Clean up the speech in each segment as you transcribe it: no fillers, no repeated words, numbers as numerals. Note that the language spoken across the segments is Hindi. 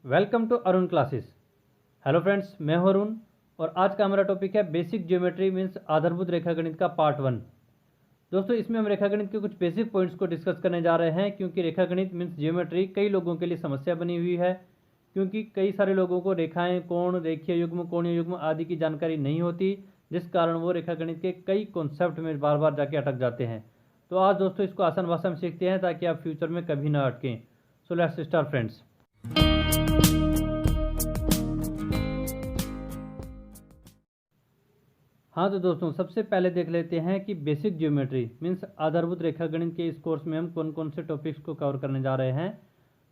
Welcome to Arun classes. Hello friends, मैं हूं अरुण और आज का हमारा टॉपिक है बेसिक ज्योमेट्री मीन्स आधारभूत रेखागणित का पार्ट 1। दोस्तों, इसमें हम रेखागणित के कुछ बेसिक पॉइंट्स को डिस्कस करने जा रहे हैं क्योंकि रेखागणित मीन्स ज्योमेट्री कई लोगों के लिए समस्या बनी हुई है, क्योंकि कई सारे लोगों को रेखाएं, कोण, रेखीय युग्म, कोणीय युग्म आदि की जानकारी नहीं होती, जिस कारण वो रेखागणित के कई कॉन्सेप्ट में बार बार जाके अटक जाते हैं। तो आज दोस्तों इसको आसान भाषा में सीखते हैं ताकि आप फ्यूचर में कभी ना अटकें। So let's start friends. हाँ तो दोस्तों, सबसे पहले देख लेते हैं कि बेसिक ज्योमेट्री मीन्स आधारभूत रेखागणित के इस कोर्स में हम कौन कौन से टॉपिक्स को कवर करने जा रहे हैं।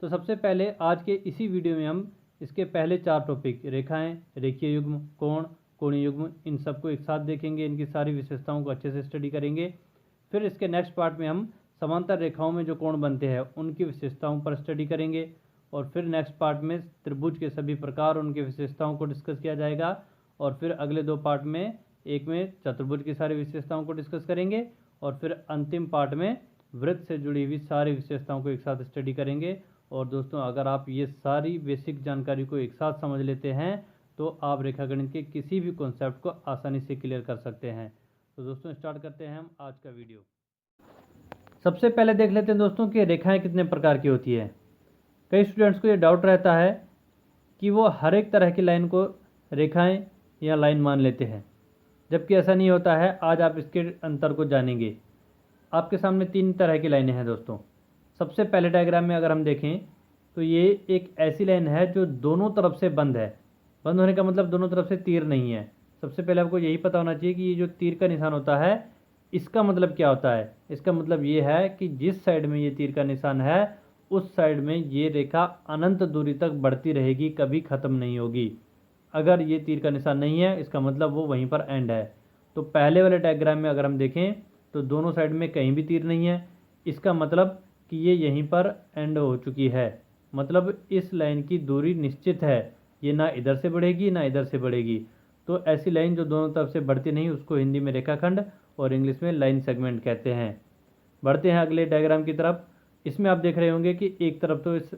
तो सबसे पहले आज के इसी वीडियो में हम इसके पहले 4 टॉपिक रेखाएं, रेखीय युग्म, कोण, कोणीय युग्म, इन सबको एक साथ देखेंगे, इनकी सारी विशेषताओं को अच्छे से स्टडी करेंगे। फिर इसके नेक्स्ट पार्ट में हम समांतर रेखाओं में जो कोण बनते हैं उनकी विशेषताओं पर स्टडी करेंगे, और फिर नेक्स्ट पार्ट में त्रिभुज के सभी प्रकार, उनकी विशेषताओं को डिस्कस किया जाएगा, और फिर अगले 2 पार्ट में एक में चतुर्भुज की सारी विशेषताओं को डिस्कस करेंगे, और फिर अंतिम पार्ट में वृत्त से जुड़ी हुई सारी विशेषताओं को एक साथ स्टडी करेंगे। और दोस्तों, अगर आप ये सारी बेसिक जानकारी को एक साथ समझ लेते हैं तो आप रेखागणित के किसी भी कॉन्सेप्ट को आसानी से क्लियर कर सकते हैं। तो दोस्तों स्टार्ट करते हैं हम आज का वीडियो। सबसे पहले देख लेते हैं दोस्तों कि रेखाएं कितने प्रकार की होती है। कई स्टूडेंट्स को ये डाउट रहता है कि वो हर एक तरह की लाइन को रेखाएं या लाइन मान लेते हैं, जबकि ऐसा नहीं होता है। आज आप इसके अंतर को जानेंगे। आपके सामने 3 तरह की लाइनें हैं दोस्तों। सबसे पहले डायग्राम में अगर हम देखें तो ये एक ऐसी लाइन है जो दोनों तरफ से बंद है। बंद होने का मतलब दोनों तरफ से तीर नहीं है। सबसे पहले आपको यही पता होना चाहिए कि ये जो तीर का निशान होता है इसका मतलब क्या होता है। इसका मतलब ये है कि जिस साइड में ये तीर का निशान है उस साइड में ये रेखा अनंत दूरी तक बढ़ती रहेगी, कभी ख़त्म नहीं होगी। अगर ये तीर का निशान नहीं है इसका मतलब वो वहीं पर एंड है। तो पहले वाले डायग्राम में अगर हम देखें तो दोनों साइड में कहीं भी तीर नहीं है, इसका मतलब कि ये यहीं पर एंड हो चुकी है। मतलब इस लाइन की दूरी निश्चित है, ये ना इधर से बढ़ेगी ना इधर से बढ़ेगी। तो ऐसी लाइन जो दोनों तरफ से बढ़ती नहीं उसको हिंदी में रेखाखंड और इंग्लिश में लाइन सेगमेंट कहते हैं। बढ़ते हैं अगले डायग्राम की तरफ। इसमें आप देख रहे होंगे कि एक तरफ तो इस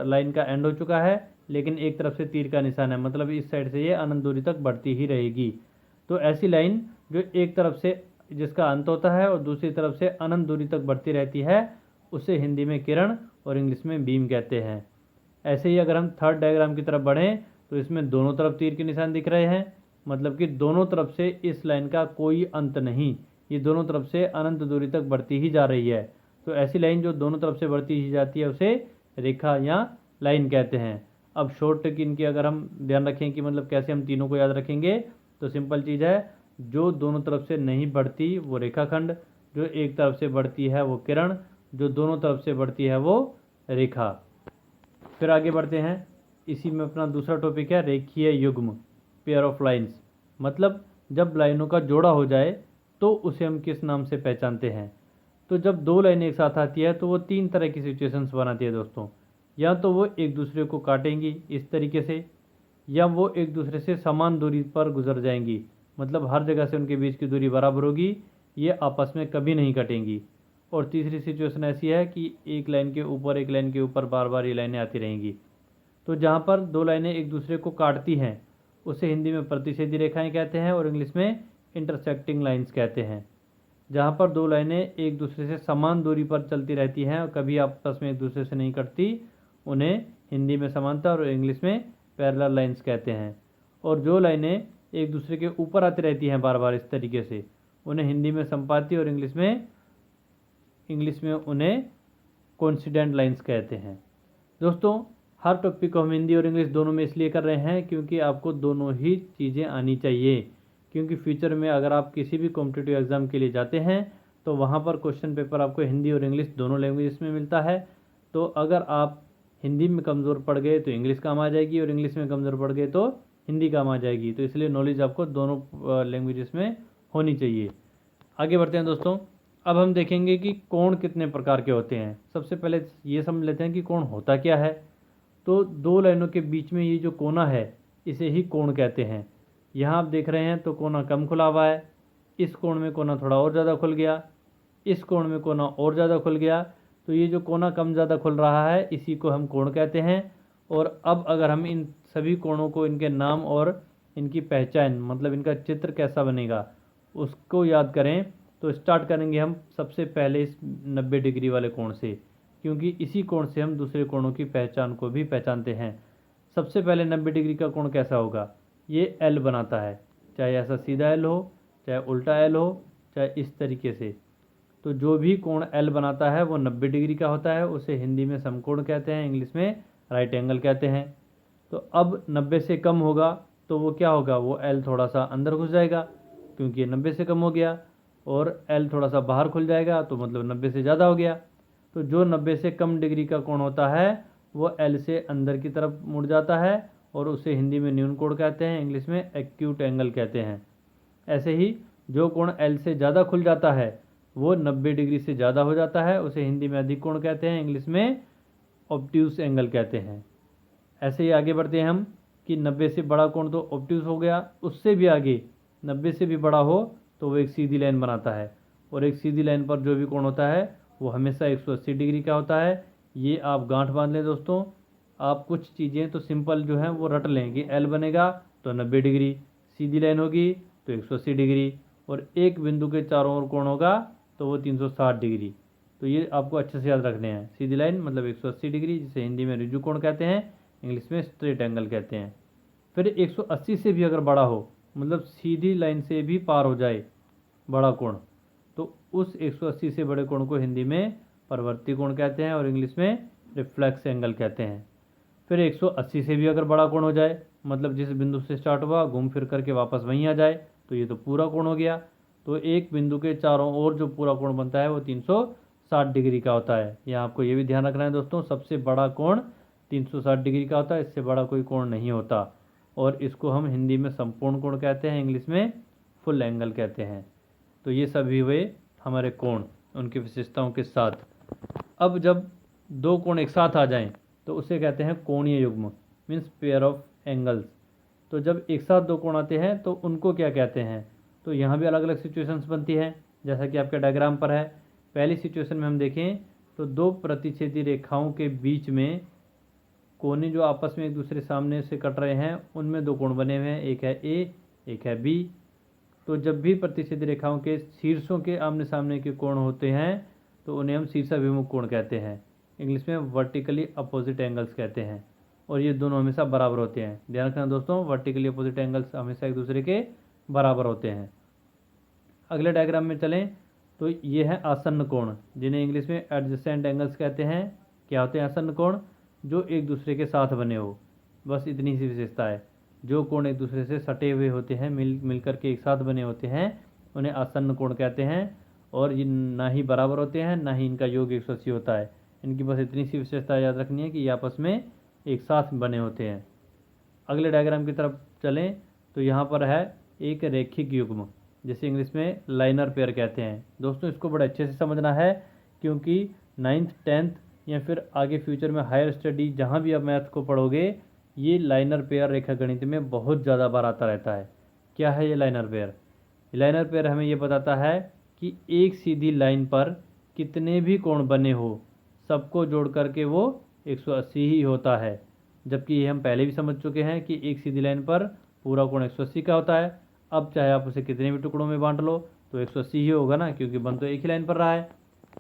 लाइन का एंड हो चुका है, लेकिन एक तरफ से तीर का निशान है, मतलब इस साइड से ये अनंत दूरी तक बढ़ती ही रहेगी। तो ऐसी लाइन जो एक तरफ से जिसका अंत होता है और दूसरी तरफ से अनंत दूरी तक बढ़ती रहती है उसे हिंदी में किरण और इंग्लिश में बीम कहते हैं। ऐसे ही अगर हम थर्ड डायग्राम की तरफ बढ़ें तो इसमें दोनों तरफ तीर के निशान दिख रहे हैं, मतलब कि दोनों तरफ से इस लाइन का कोई अंत नहीं, ये दोनों तरफ से अनंत दूरी तक बढ़ती ही जा रही है। तो ऐसी लाइन जो दोनों तरफ से बढ़ती ही जाती है उसे रेखा या लाइन कहते हैं। अब शॉर्ट ट्रिक इनकी अगर हम ध्यान रखें कि मतलब कैसे हम तीनों को याद रखेंगे, तो सिंपल चीज़ है, जो दोनों तरफ से नहीं बढ़ती वो रेखाखंड, जो एक तरफ से बढ़ती है वो किरण, जो दोनों तरफ से बढ़ती है वो रेखा। फिर आगे बढ़ते हैं। इसी में अपना दूसरा टॉपिक है रेखीय युग्म, पेयर ऑफ लाइन्स। मतलब जब लाइनों का जोड़ा हो जाए तो उसे हम किस नाम से पहचानते हैं। तो जब 2 लाइनें एक साथ आती है तो वो 3 तरह की सिचुएशंस बनाती है दोस्तों। या तो वो एक दूसरे को काटेंगी इस तरीके से, या वो एक दूसरे से समान दूरी पर गुजर जाएंगी, मतलब हर जगह से उनके बीच की दूरी बराबर होगी, ये आपस में कभी नहीं कटेंगी। और तीसरी सिचुएशन ऐसी है कि एक लाइन के ऊपर एक लाइन के ऊपर बार बार ये लाइनें आती रहेंगी। तो जहाँ पर 2 लाइनें एक दूसरे को काटती हैं उसे हिंदी में प्रतिच्छेदी रेखाएं कहते हैं और इंग्लिश में इंटरसेक्टिंग लाइन्स कहते हैं। जहाँ पर 2 लाइनें एक दूसरे से समान दूरी पर चलती रहती हैं और कभी आपस में एक दूसरे से नहीं कटती, उन्हें हिंदी में समांतर और इंग्लिश में पैरेलल लाइन्स कहते हैं। और जो लाइनें एक दूसरे के ऊपर आती रहती हैं बार बार इस तरीके से, उन्हें हिंदी में संपाती और इंग्लिश में उन्हें कोइंसिडेंट लाइन्स कहते हैं। दोस्तों, हर टॉपिक को हम हिंदी और इंग्लिश दोनों में इसलिए कर रहे हैं क्योंकि आपको दोनों ही चीज़ें आनी चाहिए, क्योंकि फ्यूचर में अगर आप किसी भी कॉम्पिटिटिव एग्ज़ाम के लिए जाते हैं तो वहाँ पर क्वेश्चन पेपर आपको हिंदी और इंग्लिश दोनों लैंग्वेज में मिलता है। तो अगर आप हिंदी में कमज़ोर पड़ गए तो इंग्लिश काम आ जाएगी, और इंग्लिश में कमज़ोर पड़ गए तो हिंदी काम आ जाएगी। तो इसलिए नॉलेज आपको दोनों लैंग्वेजेस में होनी चाहिए। आगे बढ़ते हैं दोस्तों। अब हम देखेंगे कि कोण कितने प्रकार के होते हैं। सबसे पहले ये समझ लेते हैं कि कोण होता क्या है। तो 2 लाइनों के बीच में ये जो कोना है इसे ही कोण कहते हैं। यहाँ आप देख रहे हैं तो कोना कम खुला हुआ है, इस कोण में कोना थोड़ा और ज़्यादा खुल गया, इस कोण में कोना और ज़्यादा खुल गया। तो ये जो कोना कम ज़्यादा खुल रहा है इसी को हम कोण कहते हैं। और अब अगर हम इन सभी कोणों को, इनके नाम और इनकी पहचान, मतलब इनका चित्र कैसा बनेगा, उसको याद करें, तो स्टार्ट करेंगे हम सबसे पहले इस 90 डिग्री वाले कोण से, क्योंकि इसी कोण से हम दूसरे कोणों की पहचान को भी पहचानते हैं। सबसे पहले 90 डिग्री का कोण कैसा होगा, ये एल बनाता है, चाहे ऐसा सीधा एल हो, चाहे उल्टा एल हो, चाहे इस तरीके से। तो जो भी कोण एल बनाता है वो 90 डिग्री का होता है, उसे हिंदी में समकोण कहते हैं, इंग्लिश में राइट एंगल कहते हैं। तो अब 90 से कम होगा तो वो क्या होगा, वो एल थोड़ा सा अंदर घुस जाएगा, क्योंकि ये 90 से कम हो गया, और एल थोड़ा सा बाहर खुल जाएगा, तो मतलब 90 से ज़्यादा हो गया। तो जो 90 से कम डिग्री का कोण होता है वो एल से अंदर की तरफ मुड़ जाता है, और उसे हिंदी में न्यून कोण कहते हैं, इंग्लिश में एक्यूट एंगल कहते हैं। ऐसे ही जो कोण एल से ज़्यादा खुल जाता है वो 90 डिग्री से ज़्यादा हो जाता है, उसे हिंदी में अधिक कोण कहते हैं, इंग्लिश में ऑब्ट्यूस एंगल कहते हैं। ऐसे ही आगे बढ़ते हैं हम कि 90 से बड़ा कोण तो ऑब्ट्यूस हो गया, उससे भी आगे 90 से भी बड़ा हो तो वो एक सीधी लाइन बनाता है, और एक सीधी लाइन पर जो भी कोण होता है वो हमेशा 180 डिग्री का होता है। ये आप गांठ बांध लें दोस्तों। आप कुछ चीज़ें तो सिंपल जो हैं वो रट लें कि एल बनेगा तो 90 डिग्री, सीधी लाइन होगी तो 180 डिग्री, और एक बिंदु के चारों ओर कोण होगा तो वो 360 डिग्री। तो ये आपको अच्छे से याद रखने हैं। सीधी लाइन मतलब 180 डिग्री, जिसे हिंदी में ऋजु कोण कहते हैं, इंग्लिश में स्ट्रेट एंगल कहते हैं। फिर 180 से भी अगर बड़ा हो, मतलब सीधी लाइन से भी पार हो जाए बड़ा कोण, तो उस 180 से बड़े कोण को हिंदी में परवर्ती कोण कहते हैं, और इंग्लिश में रिफ्लेक्स एंगल कहते हैं। फिर 180 से भी अगर बड़ा कोण हो जाए, मतलब जिस बिंदु से स्टार्ट हुआ घूम फिर करके वापस वहीं आ जाए, तो ये तो पूरा कोण हो गया। तो एक बिंदु के चारों ओर जो पूरा कोण बनता है वो 360 डिग्री का होता है। यहाँ आपको ये भी ध्यान रखना है दोस्तों, सबसे बड़ा कोण 360 डिग्री का होता है, इससे बड़ा कोई कोण नहीं होता, और इसको हम हिंदी में संपूर्ण कोण कहते हैं, इंग्लिश में फुल एंगल कहते हैं। तो ये सभी हुए हमारे कोण उनकी विशेषताओं के साथ। अब जब दो कोण एक साथ आ जाएं तो उसे कहते हैं कोणीय युग्म, मीन्स पेयर ऑफ एंगल्स। तो जब एक साथ दो कोण आते हैं तो उनको क्या कहते हैं, तो यहाँ भी अलग अलग सिचुएशंस बनती हैं, जैसा कि आपके डायग्राम पर है। पहली सिचुएशन में हम देखें तो दो प्रतिच्छेदी रेखाओं के बीच में कोने जो आपस में एक दूसरे सामने से कट रहे हैं, उनमें दो कोण बने हुए हैं, एक है ए, एक है बी। तो जब भी प्रतिच्छेदी रेखाओं के शीर्षों के आमने सामने के कोण होते हैं तो उन्हें हम शीर्षाभिमुख कोण कहते हैं, इंग्लिश में वर्टिकली अपोजिट एंगल्स कहते हैं, और ये दोनों हमेशा बराबर होते हैं। ध्यान रखना दोस्तों, वर्टिकली अपोजिट एंगल्स हमेशा एक दूसरे के बराबर होते हैं। अगले डायग्राम में चलें तो ये है आसन्न कोण, जिन्हें इंग्लिश में एडजेसेंट एंगल्स कहते हैं। क्या होते हैं आसन्न कोण, जो एक दूसरे के साथ बने हो, बस इतनी सी विशेषता है। जो कोण एक दूसरे से सटे हुए होते हैं, मिलकर के एक साथ बने होते हैं, उन्हें आसन्न कोण कहते हैं, और ये ना ही बराबर होते हैं ना ही इनका योग 180 होता है। इनकी बस इतनी सी विशेषता याद रखनी है कि ये आपस में एक साथ बने होते हैं। अगले डायग्राम की तरफ चलें तो यहाँ पर है एक रैखिक युग्म, जिसे इंग्लिश में लाइनर पेयर कहते हैं। दोस्तों इसको बड़े अच्छे से समझना है, क्योंकि 9th 10th या फिर आगे फ्यूचर में हायर स्टडी जहाँ भी आप मैथ को पढ़ोगे, ये लाइनर पेयर रेखा गणित में बहुत ज़्यादा बार आता रहता है। क्या है ये लाइनर पेयर? लाइनर पेयर हमें ये बताता है कि एक सीधी लाइन पर कितने भी कोण बने हो, सबको जोड़ करके वो 180 ही होता है। जबकि ये हम पहले भी समझ चुके हैं कि एक सीधी लाइन पर पूरा कोण 180 का होता है। अब चाहे आप उसे कितने भी टुकड़ों में बांट लो तो 180 ही होगा ना, क्योंकि बन तो एक ही लाइन पर रहा है।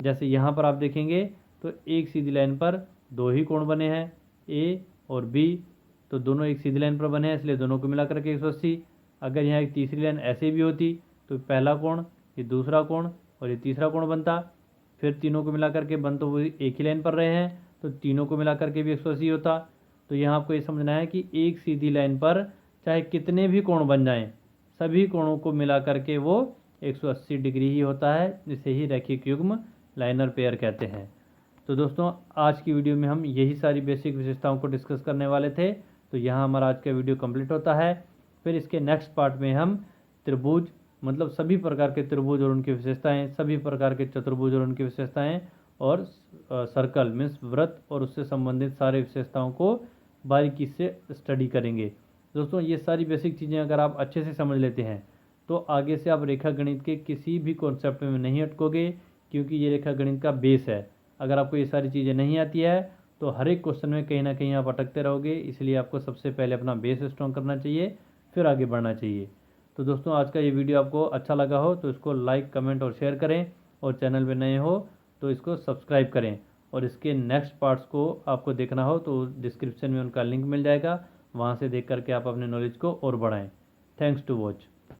जैसे यहाँ पर आप देखेंगे तो एक सीधी लाइन पर दो ही कोण बने हैं, ए और बी, तो दोनों एक सीधी लाइन पर बने हैं, इसलिए दोनों को मिला करके 180। अगर यहाँ एक तीसरी लाइन ऐसे भी होती तो पहला कोण, ये दूसरा कोण और ये तीसरा कोण बनता, फिर तीनों को मिला करके बन तो वो एक ही लाइन पर रहे हैं, तो तीनों को मिला करके भी 180 होता। तो यहाँ आपको ये समझना है कि एक सीधी लाइन पर चाहे कितने भी कोण बन जाएं, सभी कोणों को मिला करके वो 180 डिग्री ही होता है, जिसे ही रैखिक युग्म लाइनर पेयर कहते हैं। तो दोस्तों आज की वीडियो में हम यही सारी बेसिक विशेषताओं को डिस्कस करने वाले थे। तो यहाँ हमारा आज का वीडियो कंप्लीट होता है। फिर इसके नेक्स्ट पार्ट में हम त्रिभुज, मतलब सभी प्रकार के त्रिभुज और उनकी विशेषताएं, सभी प्रकार के चतुर्भुज और उनकी विशेषताएं, और सर्कल मीन्स वृत्त और उससे संबंधित सारे विशेषताओं को बारीकी से स्टडी करेंगे। दोस्तों ये सारी बेसिक चीज़ें अगर आप अच्छे से समझ लेते हैं तो आगे से आप रेखा गणित के किसी भी कॉन्सेप्ट में नहीं अटकोगे, क्योंकि ये रेखा गणित का बेस है। अगर आपको ये सारी चीज़ें नहीं आती है तो हर एक क्वेश्चन में कहीं ना कहीं आप अटकते रहोगे। इसलिए आपको सबसे पहले अपना बेस स्ट्रॉन्ग करना चाहिए, फिर आगे बढ़ना चाहिए। तो दोस्तों आज का ये वीडियो आपको अच्छा लगा हो तो इसको लाइक, कमेंट और शेयर करें, और चैनल पे नए हो तो इसको सब्सक्राइब करें। और इसके नेक्स्ट पार्ट्स को आपको देखना हो तो डिस्क्रिप्शन में उनका लिंक मिल जाएगा, वहाँ से देख करके आप अपने नॉलेज को और बढ़ाएं। Thanks to watch.